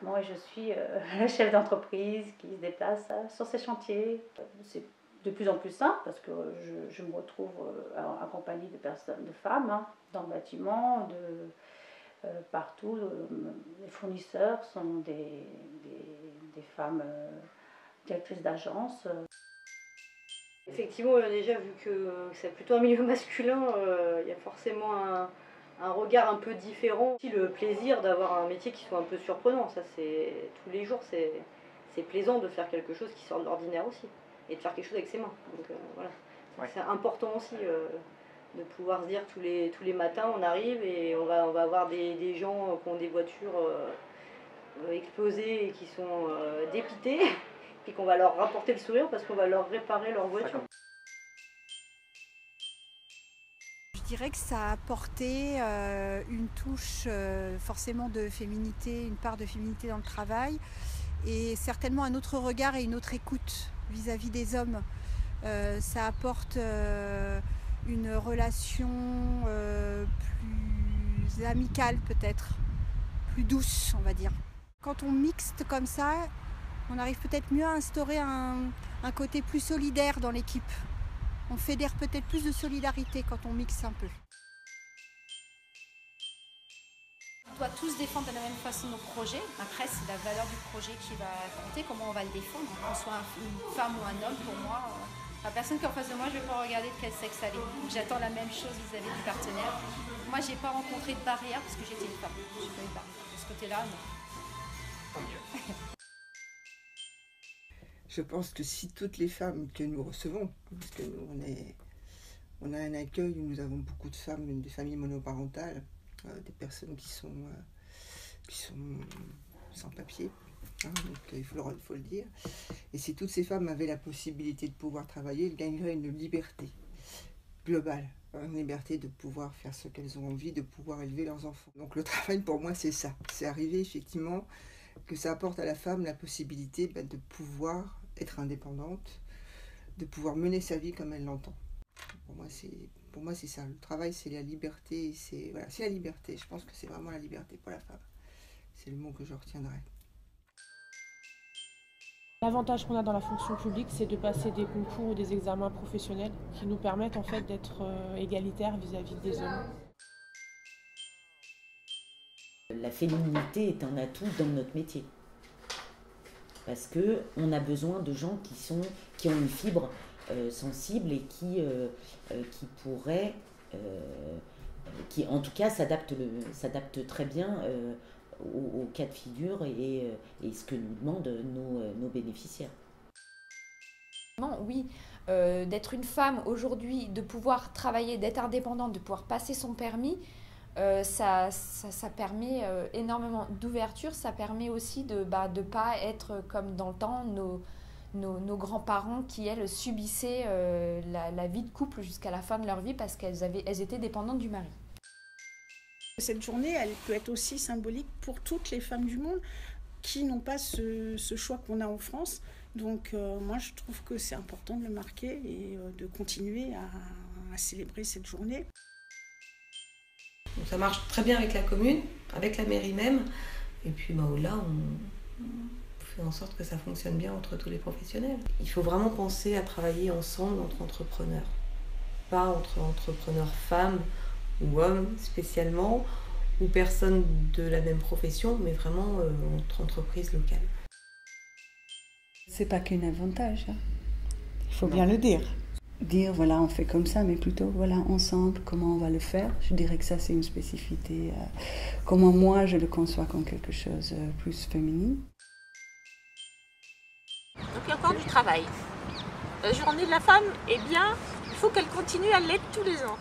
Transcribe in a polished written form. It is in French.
Moi, je suis la chef d'entreprise qui se déplace sur ces chantiers. C'est de plus en plus simple parce que je me retrouve accompagnée de personnes, de femmes, hein, dans le bâtiment, partout. Les fournisseurs sont des femmes directrices d'agence. Effectivement, déjà, vu que c'est plutôt un milieu masculin, il y a forcément un regard un peu différent. Aussi le plaisir d'avoir un métier qui soit un peu surprenant, ça c'est tous les jours, c'est plaisant de faire quelque chose qui sort de l'ordinaire aussi, et de faire quelque chose avec ses mains. Donc voilà, ouais. C'est important aussi de pouvoir se dire tous les matins on arrive et on va avoir des gens qui ont des voitures explosées et qui sont dépités. Et qu'on va leur rapporter le sourire parce qu'on va leur réparer leur voiture. Je dirais que ça a apporté une touche forcément de féminité, une part de féminité dans le travail et certainement un autre regard et une autre écoute vis-à-vis des hommes. Ça apporte une relation plus amicale peut-être, plus douce on va dire. Quand on mixte comme ça, on arrive peut-être mieux à instaurer un côté plus solidaire dans l'équipe. On fédère peut-être plus de solidarité quand on mixe un peu. On doit tous défendre de la même façon nos projets. Après, c'est la valeur du projet qui va compter, comment on va le défendre. Qu'on soit une femme ou un homme, pour moi, la personne qui est en face de moi, je ne vais pas regarder de quel sexe elle est. J'attends la même chose vis-à-vis du partenaire. Moi, je n'ai pas rencontré de barrière parce que j'étais une femme. Je n'ai pas eu de barrière. De ce côté-là, non. Je pense que si toutes les femmes que nous recevons, parce que nous, on a un accueil où nous avons beaucoup de femmes, des familles monoparentales, des personnes qui sont sans papier, hein, donc il faut le dire. Et si toutes ces femmes avaient la possibilité de pouvoir travailler, elles gagneraient une liberté globale, une liberté de pouvoir faire ce qu'elles ont envie, de pouvoir élever leurs enfants. Donc le travail pour moi c'est ça, c'est arriver effectivement que ça apporte à la femme la possibilité de pouvoir être indépendante, de pouvoir mener sa vie comme elle l'entend. Pour moi c'est ça, le travail c'est la liberté, c'est la liberté, je pense que c'est vraiment la liberté pour la femme. C'est le mot que je retiendrai. L'avantage qu'on a dans la fonction publique, c'est de passer des concours ou des examens professionnels qui nous permettent en fait d'être égalitaires vis-à-vis des hommes. La féminité est un atout dans notre métier. Parce qu'on a besoin de gens qui ont une fibre sensible et qui pourraient, qui en tout cas s'adaptent très bien au cas de figure et ce que nous demandent nos bénéficiaires. Oui, d'être une femme aujourd'hui, de pouvoir travailler, d'être indépendante, de pouvoir passer son permis, ça permet énormément d'ouverture, ça permet aussi de ne pas être comme dans le temps nos grands-parents qui, elles, subissaient la vie de couple jusqu'à la fin de leur vie parce qu'elles étaient dépendantes du mari. Cette journée, elle peut être aussi symbolique pour toutes les femmes du monde qui n'ont pas ce choix qu'on a en France. Donc moi, je trouve que c'est important de le marquer et de continuer à célébrer cette journée. Donc ça marche très bien avec la commune, avec la mairie même. Et puis là, on fait en sorte que ça fonctionne bien entre tous les professionnels. Il faut vraiment penser à travailler ensemble entre entrepreneurs. Pas entre entrepreneurs femmes ou hommes spécialement, ou personnes de la même profession, mais vraiment entre entreprises locales. C'est pas qu'un avantage, hein. Il faut bien le dire. Dire voilà on fait comme ça, mais plutôt voilà ensemble comment on va le faire. Je dirais que ça c'est une spécificité, comment moi je le conçois comme quelque chose plus féminin. Donc il y a encore du travail. La journée de la femme, eh bien, il faut qu'elle continue à l'être tous les ans.